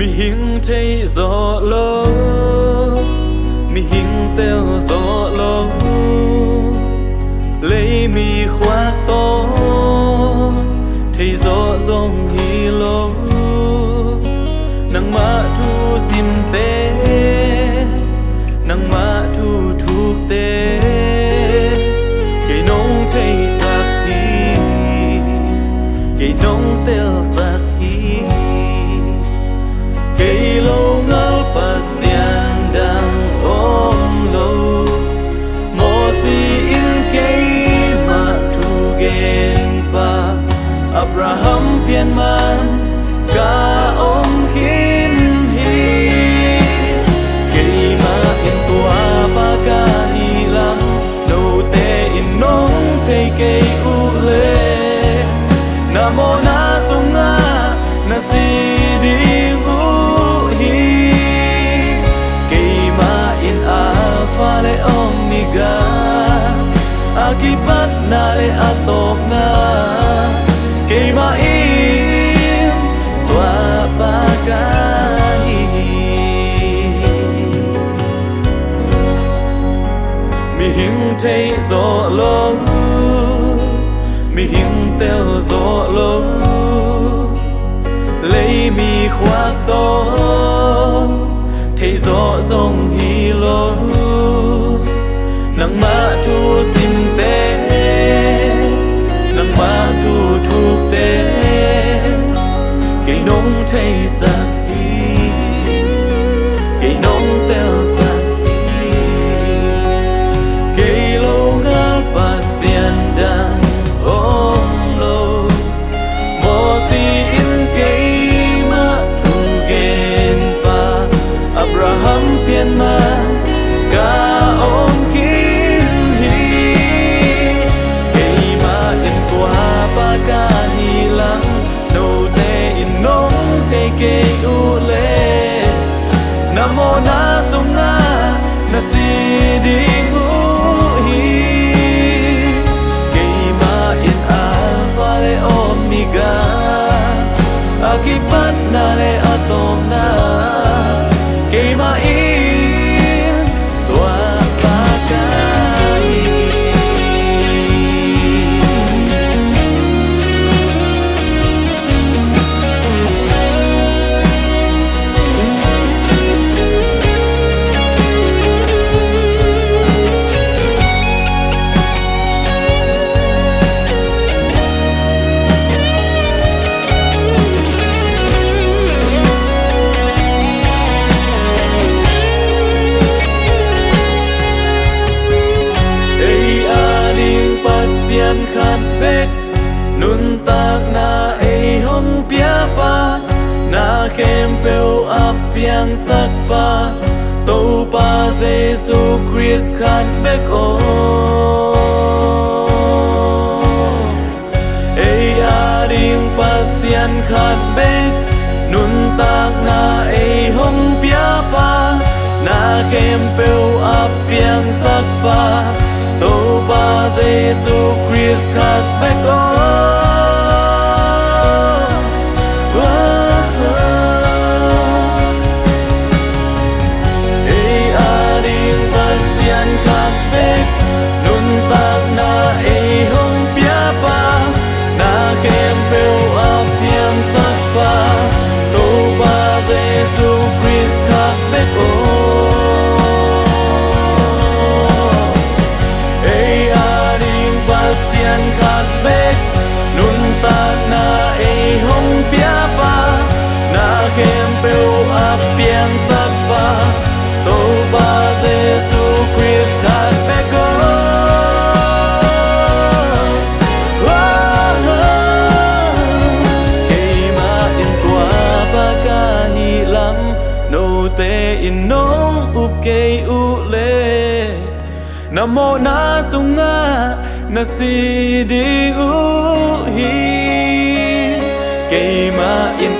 mi hieng thấy gió lô mi hieng teo gió lô lấy mi khoác to thấy gió dòng hi lô nắng má thu sim tê nắng má thu thuộc tê cây nông thấy sạc hi cây nông teo sạc hi cây lâu ngал pasian đang ôm lâu mò si in cây mà thu gen pa Abraham pian man ka om hin hi cây mà in tua pa ka hilang đâu te in nong thấy cây u lê namo na sunga na si đi le omega akibat na le atop na kay maim tua pagani mi hing thấy gió lô mi hing teo gió lô lấy mi khoác to thấy gió dòng hi lô nắng má thu sim tê nắng má thu thuộc tê cây nông thấy sạc hi cây nông teo sạc hi cây lâu ngal pasian đang ôm lâu mò si in cây má thu gen pa Abraham pian man ka om ke ule namo na sunga na si ding hi ke ma in alpha le omega akibat na le atom na ke ma in tua pakai khát bết nun tak na ei hong pia pa na khem peu ap piang sak pa to pa Jesu Christ khát bết o ei ading pasian khát bết nun tak na ei hong pia pa na khem peu ap piang sak pa to pa Jesu Christ khát bách ei ading pasian khát bách nun tak na ei hong pia pa na khem peu ap piang sak pa to pa Jesu Christ khát bách khát bết nun tak na ei hong pia pa na khem peu ap piang sak pa to pa Jesu Christ khát bết cây ma in tua pa ka hi lam no te in nong up cây u le namo na sunga na si di u hi cây ma in